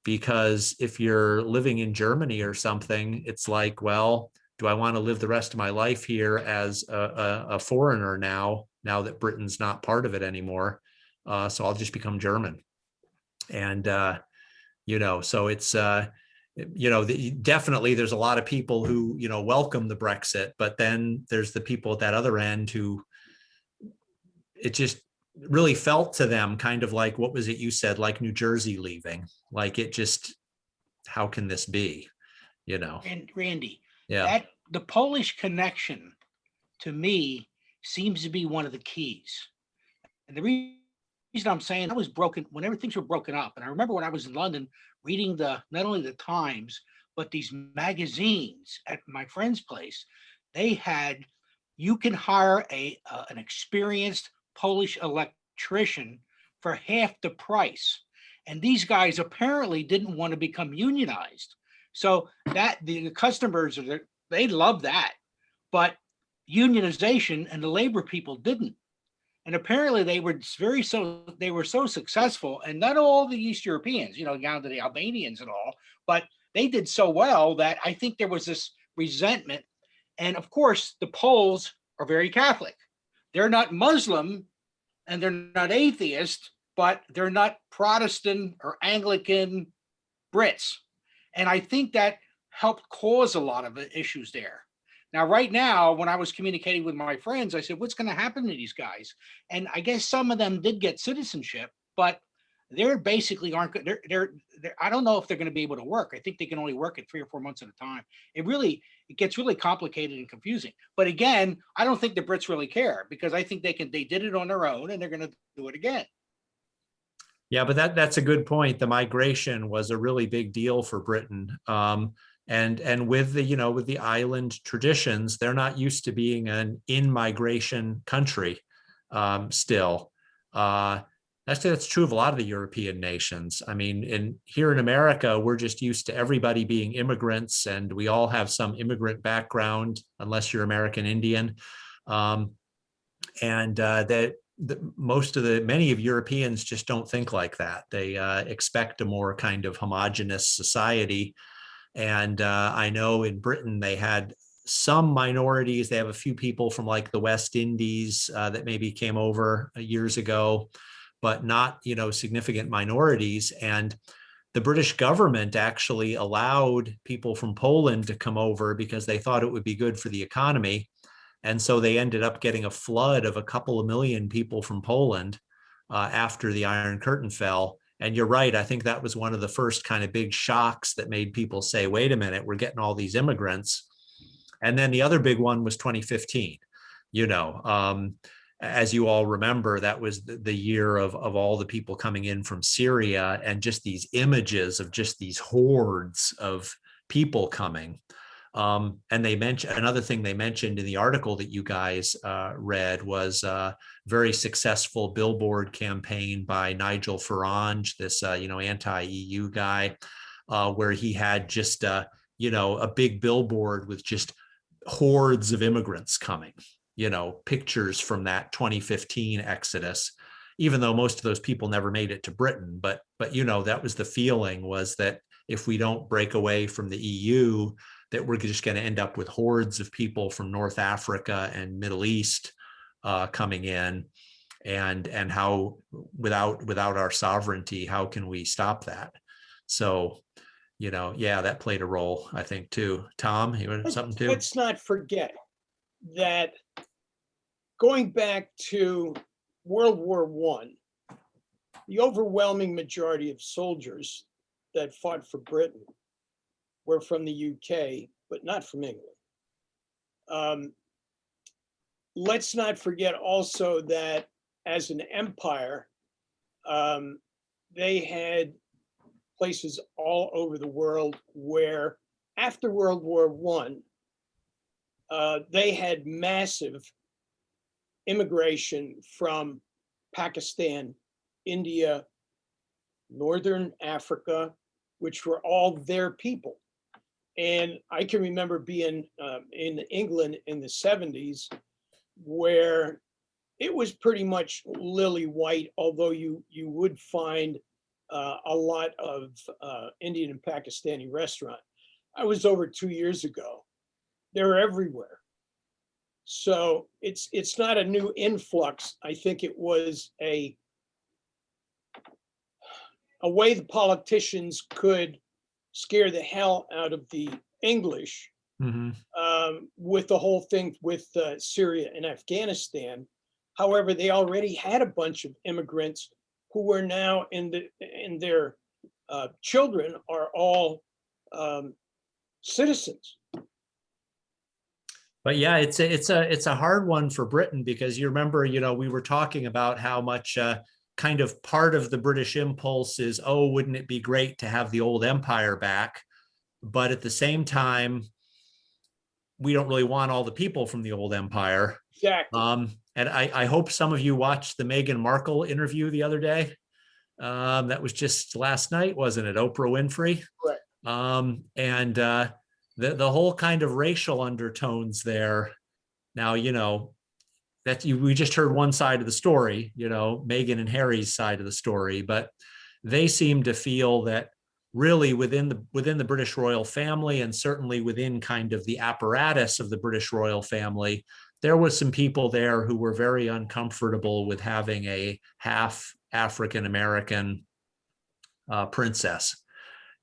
Speaker 2: because if you're living in Germany or something, it's like, well, do I want to live the rest of my life here as a foreigner now that Britain's not part of it anymore? So I'll just become German. And, so it's, definitely there's a lot of people who, welcome the Brexit, but then there's the people at that other end who it just really felt to them kind of like, what was it you said, like New Jersey leaving, like it just, how can this be,
Speaker 5: And Randy,
Speaker 2: Yeah.
Speaker 5: The Polish connection to me seems to be one of the keys. And the reason I'm saying that was broken whenever things were broken up. And I remember when I was in London reading not only the Times, but these magazines at my friend's place, they had, you can hire an experienced Polish electrician for half the price. And these guys apparently didn't want to become unionized. So that the customers, they love that, but unionization and the labor people didn't. And apparently they were so successful, and not all the East Europeans, down to the Albanians and all, but they did so well that I think there was this resentment. And of course, the Poles are very Catholic. They're not Muslim and they're not atheist, but they're not Protestant or Anglican Brits. And I think that helped cause a lot of issues there. Now, right now, when I was communicating with my friends, I said, what's going to happen to these guys? And I guess some of them did get citizenship, but they're basically aren't good. I don't know if they're going to be able to work. I think they can only work at 3 or 4 months at a time. It gets really complicated and confusing. But again, I don't think the Brits really care, because I think they did it on their own and they're going to do it again.
Speaker 2: Yeah, but that's a good point. The migration was a really big deal for Britain. And with the island traditions, they're not used to being an in-migration country still. That's true of a lot of the European nations. I mean, here in America, we're just used to everybody being immigrants, and we all have some immigrant background, unless you're American Indian. Many of Europeans just don't think like that. They expect a more kind of homogenous society. And I know in Britain, they had some minorities. They have a few people from like the West Indies that maybe came over years ago, but not, significant minorities. And the British government actually allowed people from Poland to come over because they thought it would be good for the economy. And so they ended up getting a flood of a couple of million people from Poland after the Iron Curtain fell. And you're right, I think that was one of the first kind of big shocks that made people say, wait a minute, we're getting all these immigrants. And then the other big one was 2015. As you all remember, that was the year of all the people coming in from Syria, and just these images of just these hordes of people coming. And they mentioned, another thing they mentioned in the article that you guys read was a very successful billboard campaign by Nigel Farage, this anti-EU guy, where he had just a big billboard with just hordes of immigrants coming, pictures from that 2015 exodus, even though most of those people never made it to Britain. But that was the feeling, was that if we don't break away from the EU, that we're just going to end up with hordes of people from North Africa and Middle East coming in, and how without our sovereignty, how can we stop that? So, that played a role, I think, too. Tom, you had something too?
Speaker 6: Let's not forget that going back to World War I, the overwhelming majority of soldiers that fought for Britain were from the UK, but not from England. Let's not forget also that as an empire, they had places all over the world where, after World War I, they had massive immigration from Pakistan, India, Northern Africa, which were all their people. And I can remember being in England in the 70s, where it was pretty much lily white, although you would find a lot of Indian and Pakistani restaurant. I was over 2 years ago. They're everywhere. So it's not a new influx. I think it was a way the politicians could scare the hell out of the English, with the whole thing with Syria and Afghanistan. However, they already had a bunch of immigrants who were now in their children are all citizens.
Speaker 2: But yeah, it's a hard one for Britain, because you remember, we were talking about how much kind of part of the British impulse is, oh, wouldn't it be great to have the old empire back? But at the same time, we don't really want all the people from the old empire.
Speaker 6: Exactly.
Speaker 2: And I hope some of you watched the Meghan Markle interview the other day. That was just last night, wasn't it? Oprah Winfrey.
Speaker 6: Right.
Speaker 2: And the whole kind of racial undertones there. Now, we just heard one side of the story, Meghan and Harry's side of the story, but they seem to feel that really within the British royal family, and certainly within kind of the apparatus of the British royal family, there was some people there who were very uncomfortable with having a half African American princess,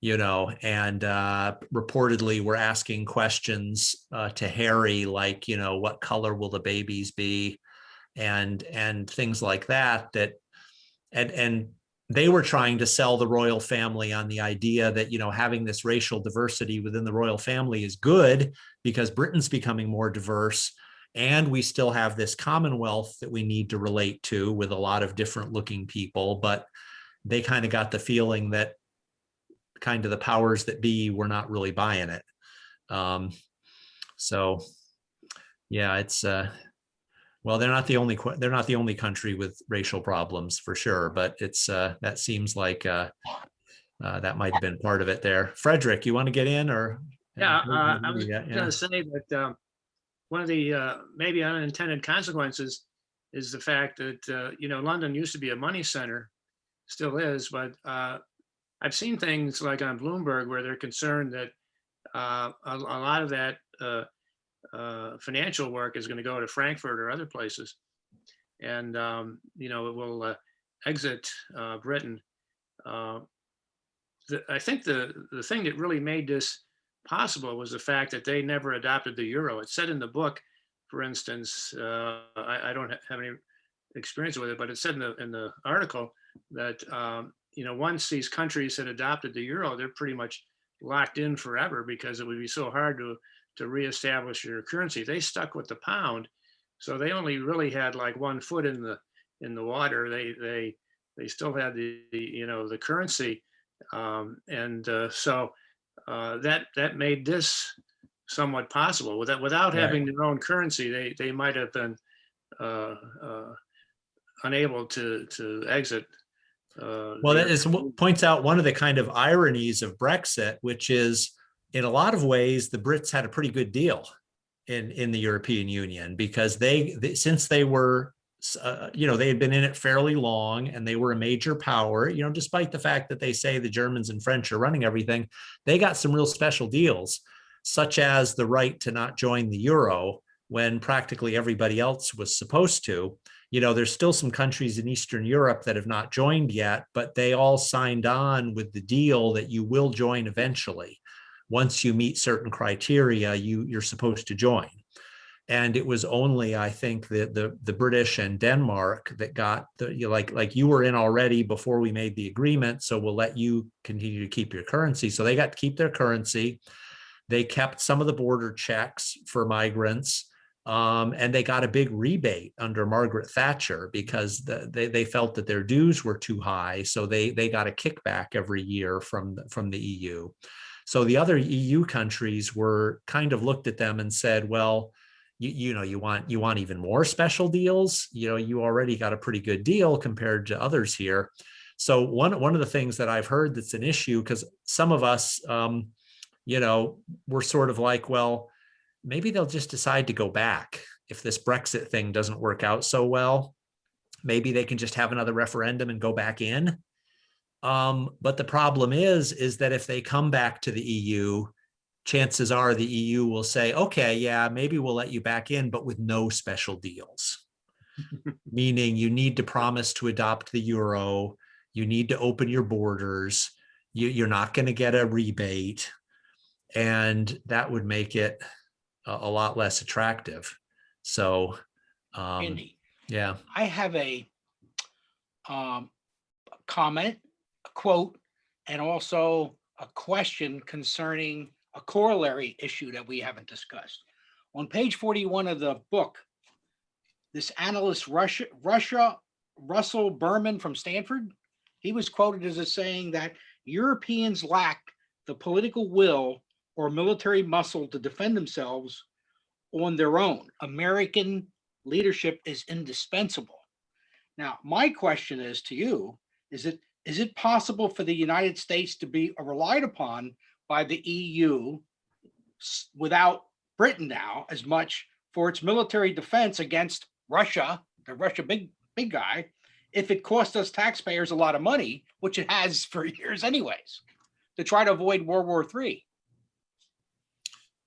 Speaker 2: and reportedly were asking questions to Harry, like, what color will the babies be, and things like that. And they were trying to sell the royal family on the idea that, having this racial diversity within the royal family is good, because Britain's becoming more diverse, and we still have this Commonwealth that we need to relate to with a lot of different looking people. But they kind of got the feeling that kind of the powers that be were not really buying it. So yeah, it's well, they're not the only country with racial problems, for sure, but it's that seems like that might have been part of it there. Frederick, you want to get in? Or
Speaker 7: I was going to say that one of the maybe unintended consequences is the fact that London used to be a money center, still is, but I've seen things like on Bloomberg where they're concerned that a lot of that financial work is going to go to Frankfurt or other places, and it will exit Britain. I think the thing that really made this possible was the fact that they never adopted the euro. It said in the book, for instance, I don't have any experience with it, but it said in the article that once these countries had adopted the euro, they're pretty much locked in forever because it would be so hard to reestablish your currency. They stuck with the pound, so they only really had like 1 foot in the water. They still had the currency, so that made this somewhat possible. Without having their own currency, they might have been unable to exit.
Speaker 2: Well, that is what points out one of the kind of ironies of Brexit, which is in a lot of ways, the Brits had a pretty good deal in the European Union because since they were, they had been in it fairly long and they were a major power, despite the fact that they say the Germans and French are running everything, they got some real special deals, such as the right to not join the euro when practically everybody else was supposed to. There's still some countries in Eastern Europe that have not joined yet, but they all signed on with the deal that you will join eventually. Once you meet certain criteria, you're supposed to join. And it was only, I think, the British and Denmark that got like you were in already before we made the agreement, so we'll let you continue to keep your currency. So they got to keep their currency. They kept some of the border checks for migrants. And they got a big rebate under Margaret Thatcher because they felt that their dues were too high. So they got a kickback every year from the EU. So the other EU countries were kind of looked at them and said, well, you want even more special deals? You already got a pretty good deal compared to others here. So one of the things that I've heard that's an issue, because some of us, we're sort of like, well, maybe they'll just decide to go back if this Brexit thing doesn't work out so well. Maybe they can just have another referendum and go back in. But the problem is that if they come back to the EU, chances are the EU will say, okay, yeah, maybe we'll let you back in, but with no special deals. Meaning you need to promise to adopt the euro, you need to open your borders, you're not going to get a rebate, and that would make it a lot less attractive. So,
Speaker 5: Andy,
Speaker 2: yeah,
Speaker 5: I have a comment, a quote, and also a question concerning a corollary issue that we haven't discussed. On page 41 of the book, this analyst, Russell Berman from Stanford, he was quoted as saying that Europeans lack the political will or military muscle to defend themselves on their own. American leadership is indispensable. Now, my question is to you, is it possible for the United States to be relied upon by the EU without Britain now as much for its military defense against Russia, the Russia big guy, if it costs us taxpayers a lot of money, which it has for years anyways, to try to avoid World War III?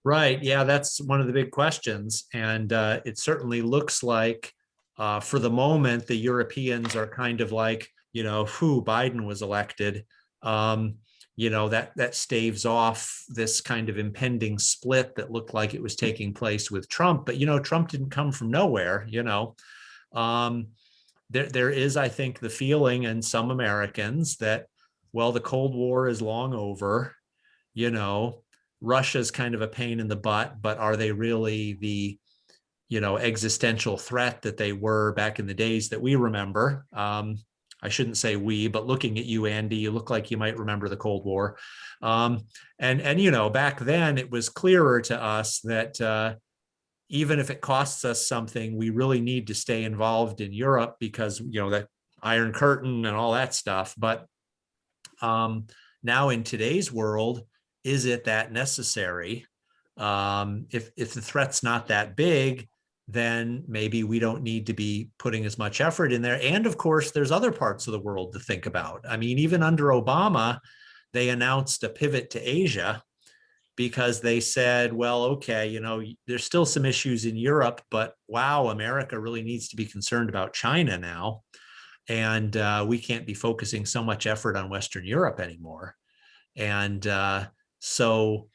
Speaker 2: Right. Yeah, that's one of the big questions. And it certainly looks like for the moment, the Europeans are kind of like, Biden was elected. That staves off this kind of impending split that looked like it was taking place with Trump. But, Trump didn't come from nowhere, There is, I think, the feeling in some Americans that, well, the Cold War is long over, Russia's kind of a pain in the butt, but are they really the, existential threat that they were back in the days that we remember? I shouldn't say we, but looking at you, Andy, you look like you might remember the Cold War. And back then it was clearer to us that even if it costs us something, we really need to stay involved in Europe because, that Iron Curtain and all that stuff. But now in today's world, is it that necessary? If the threat's not that big, then maybe we don't need to be putting as much effort in there. And of course, there's other parts of the world to think about. I mean, even under Obama, they announced a pivot to Asia because they said, well, okay, there's still some issues in Europe, but wow, America really needs to be concerned about China now. And we can't be focusing so much effort on Western Europe anymore. And so,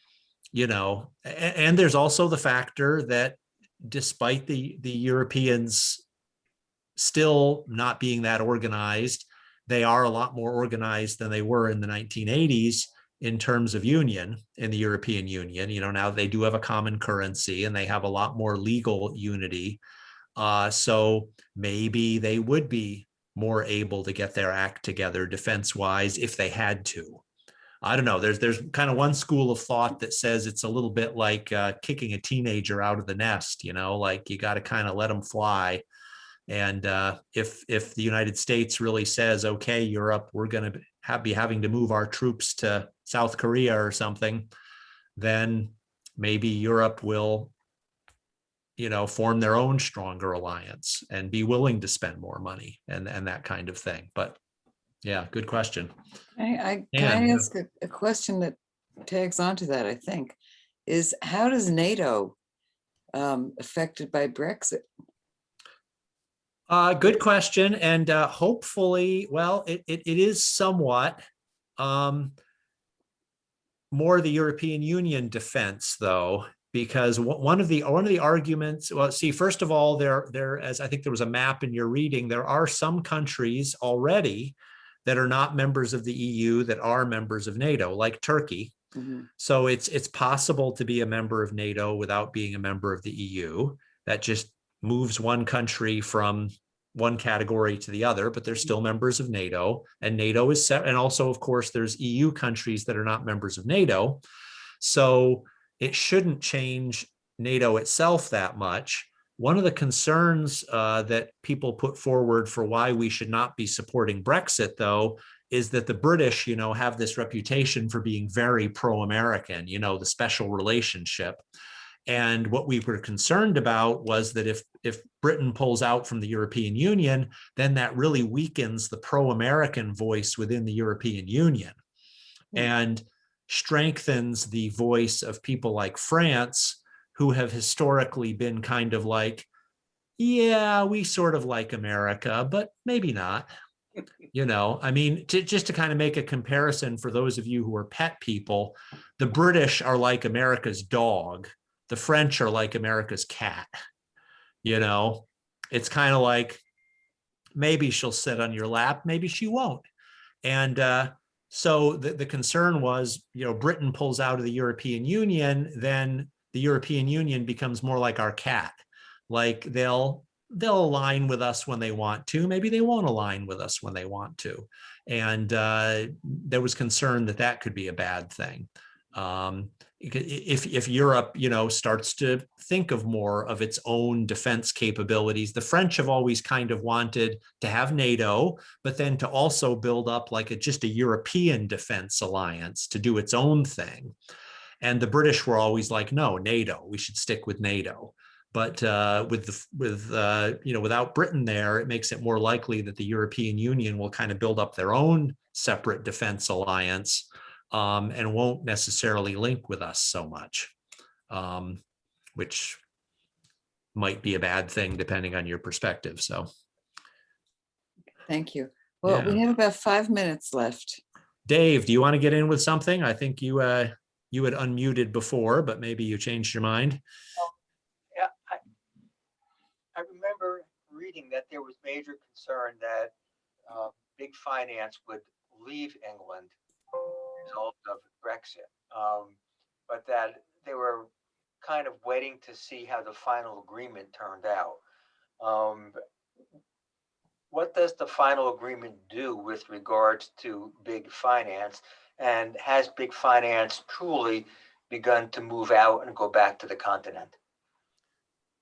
Speaker 2: and there's also the factor that despite the Europeans still not being that organized, they are a lot more organized than they were in the 1980s in terms of union in the European Union. Now they do have a common currency and they have a lot more legal unity. So maybe they would be more able to get their act together defense-wise if they had to. I don't know. There's kind of one school of thought that says it's a little bit like kicking a teenager out of the nest, like you got to kind of let them fly. And if the United States really says, okay, Europe, we're going to be having to move our troops to South Korea or something, then maybe Europe will, form their own stronger alliance and be willing to spend more money and that kind of thing. But yeah, good question.
Speaker 1: Can I ask a question that tags onto that, I think, is how does NATO affected by Brexit?
Speaker 2: Good question. And hopefully, well, it is somewhat more the European Union defense, though, because one of the arguments, well, see, first of all, there, as I think there was a map in your reading, there are some countries already that are not members of the EU that are members of NATO, like Turkey.
Speaker 1: Mm-hmm.
Speaker 2: So it's possible to be a member of NATO without being a member of the EU. That just moves one country from one category to the other, but they're still members of NATO, and NATO is set. And also, of course, there's EU countries that are not members of NATO. So it shouldn't change NATO itself that much. One of the concerns that people put forward for why we should not be supporting Brexit, though, is that the British, have this reputation for being very pro-American, the special relationship. And what we were concerned about was that if Britain pulls out from the European Union, then that really weakens the pro-American voice within the European Union and strengthens the voice of people like France, who have historically been kind of like, yeah, we sort of like America, but maybe not. Just to kind of make a comparison for those of you who are pet people, the British are like America's dog. The French are like America's cat. It's kind of like, maybe she'll sit on your lap, maybe she won't. And so the concern was, Britain pulls out of the European Union, then the European Union becomes more like our cat. Like they'll align with us when they want to, maybe they won't align with us when they want to. And there was concern that could be a bad thing. If Europe, starts to think of more of its own defense capabilities. The French have always kind of wanted to have NATO, but then to also build up like just a European defense alliance to do its own thing. And the British were always like, no, NATO, we should stick with NATO. But without Britain there, it makes it more likely that the European Union will kind of build up their own separate defense alliance. And won't necessarily link with us so much, which might be a bad thing depending on your perspective. So,
Speaker 1: thank you. Well, we have about 5 minutes left.
Speaker 2: Dave, do you want to get in with something? I think you had unmuted before, but maybe you changed your mind.
Speaker 4: Yeah, I remember reading that there was major concern that big finance would leave England result of Brexit, but that they were kind of waiting to see how the final agreement turned out. What does the final agreement do with regards to big finance? And has big finance truly begun to move out and go back to the continent?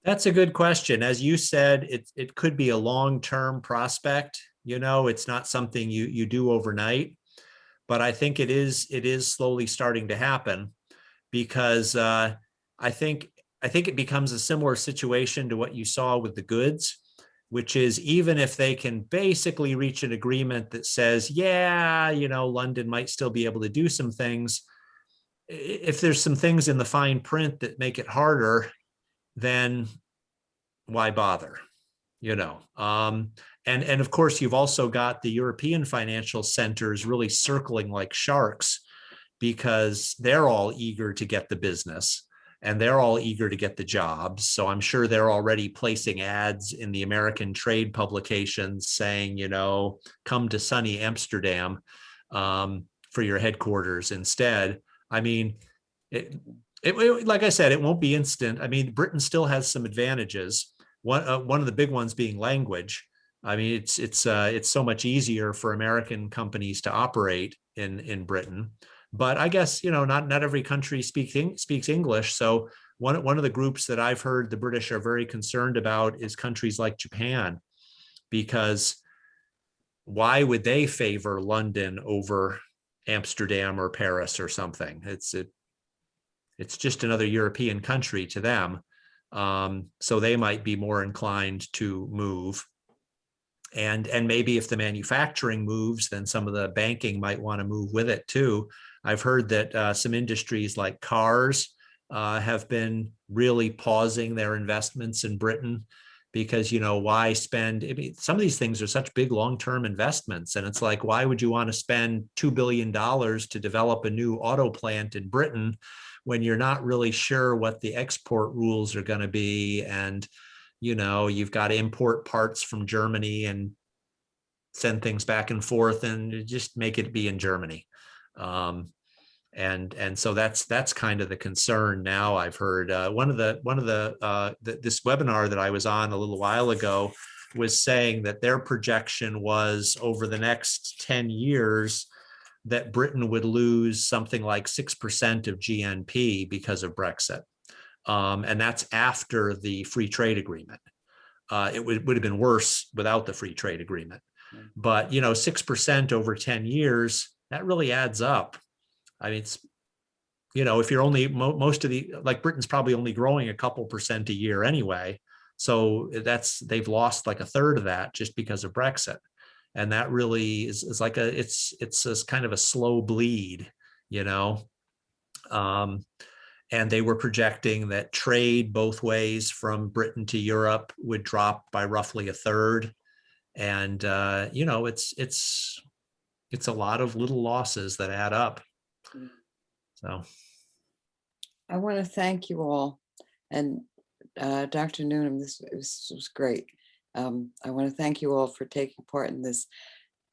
Speaker 2: That's a good question. As you said, it could be a long-term prospect. It's not something you do overnight. But I think it is slowly starting to happen, because I think it becomes a similar situation to what you saw with the goods, which is even if they can basically reach an agreement that says, yeah, London might still be able to do some things. If there's some things in the fine print that make it harder, then why bother? And of course, you've also got the European financial centers really circling like sharks because they're all eager to get the business and they're all eager to get the jobs. So I'm sure they're already placing ads in the American trade publications saying, you know, come to sunny Amsterdam for your headquarters instead. I mean, like I said, it won't be instant. I mean, Britain still has some advantages. One of the big ones being language. I mean, it's so much easier for American companies to operate in Britain. But I guess, you know, not every country speaks English. So one of the groups that I've heard the British are very concerned about is countries like Japan, because why would they favor London over Amsterdam or Paris or something? It's just another European country to them. So they might be more inclined to move. And maybe if the manufacturing moves, then some of the banking might want to move with it too. I've heard that some industries like cars have been really pausing their investments in Britain because, you know, why spend? I mean, some of these things are such big long-term investments. And it's like, why would you want to spend $2 billion to develop a new auto plant in Britain when you're not really sure what the export rules are going to be? And, you know, you've got to import parts from Germany and send things back and forth and just make it be in Germany. And so that's kind of the concern now. I've heard this webinar that I was on a little while ago was saying that their projection was over the next 10 years that Britain would lose something like 6% of GNP because of Brexit. And that's after the free trade agreement. It would have been worse without the free trade agreement. But, you know, 6% over 10 years, that really adds up. I mean, it's, you know, if you're only most of the, like Britain's probably only growing a couple percent a year anyway. So they've lost like a third of that just because of Brexit. And that really is like it's kind of a slow bleed, you know. And they were projecting that trade both ways from Britain to Europe would drop by roughly a third. And, you know, it's a lot of little losses that add up. So
Speaker 1: I want to thank you all. And Dr. Noonan, this was great. I want to thank you all for taking part in this.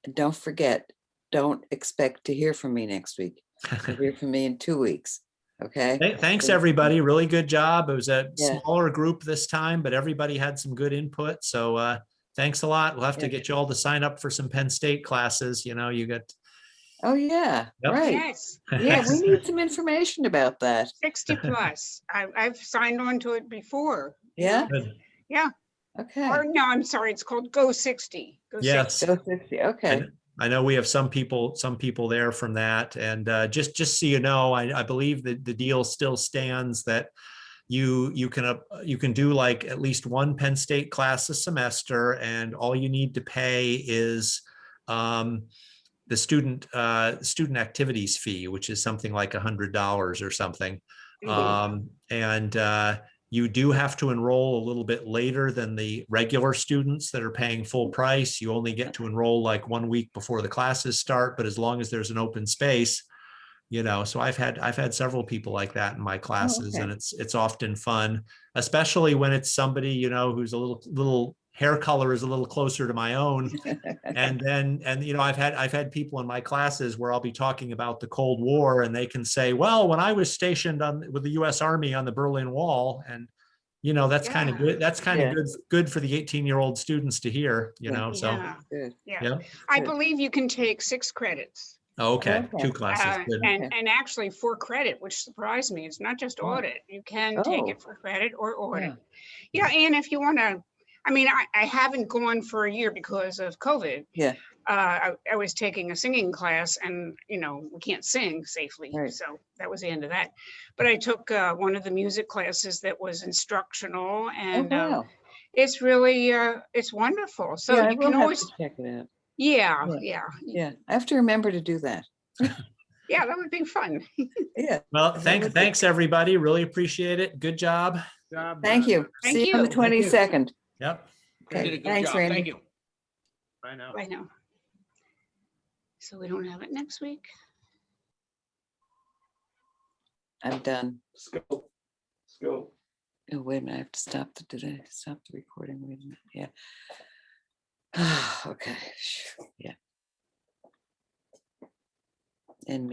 Speaker 1: And don't forget, don't expect to hear from me next week. You'll hear from me in 2 weeks. Okay.
Speaker 2: Thanks, everybody. Really good job. It was a
Speaker 1: Yeah.
Speaker 2: smaller group this time, but everybody had some good input. So thanks a lot. We'll have to get you all to sign up for some Penn State classes. You know, you got.
Speaker 1: Oh, yeah.
Speaker 2: Yep.
Speaker 1: Right.
Speaker 8: Yes.
Speaker 1: Yeah, we need some information about that.
Speaker 8: 60 plus. I've signed on to it before.
Speaker 1: Yeah.
Speaker 2: Good.
Speaker 8: Yeah.
Speaker 1: Okay.
Speaker 8: Or no, I'm sorry. It's called Go 60. Go
Speaker 2: Yes.
Speaker 8: 60.
Speaker 1: Go 60. Okay.
Speaker 2: I know we have some people there from that. And just so you know, I believe that the deal still stands that you can do like at least one Penn State class a semester, and all you need to pay is the student activities fee, which is something like $100 or something. And you do have to enroll a little bit later than the regular students that are paying full price. You only get to enroll like 1 week before the classes start, but as long as there's an open space, you know. So I've had several people like that in my classes. And it's often fun, especially when it's somebody, you know, who's a little hair color is a little closer to my own. And you know, I've had people in my classes where I'll be talking about the Cold War, and they can say, well, when I was stationed with the US Army on the Berlin Wall, and you know, that's kind of good. That's kind of good for the 18-year-old students to hear, you know. So
Speaker 8: yeah. I believe you can take 6 credits.
Speaker 2: Okay. 2 classes.
Speaker 8: And actually 4 credit, which surprised me. It's not just audit. You can take it for credit or audit. Yeah. And if you want to, I mean, I haven't gone for a year because of COVID.
Speaker 1: Yeah.
Speaker 8: I was taking a singing class, and, you know, we can't sing safely.
Speaker 1: Right.
Speaker 8: So that was the end of that. But I took one of the music classes that was instructional, and it's really, it's wonderful. So you can always
Speaker 1: check it out.
Speaker 8: Yeah.
Speaker 1: I have to remember to do that.
Speaker 8: Yeah, that would be fun.
Speaker 1: Yeah.
Speaker 2: Well, thanks everybody. Really appreciate it. Good job.
Speaker 1: Thank you.
Speaker 8: Thank
Speaker 1: See you on the 22nd.
Speaker 2: Yep.
Speaker 5: You did a
Speaker 1: Okay.
Speaker 5: good
Speaker 1: Thanks,
Speaker 5: job.
Speaker 1: Randy.
Speaker 5: Thank you.
Speaker 7: I know.
Speaker 8: I know. So we don't have it next week?
Speaker 1: I'm done.
Speaker 6: Scope.
Speaker 1: Oh, wait a minute, I have to stop stop the recording? Wait a minute, yeah. Okay, yeah. And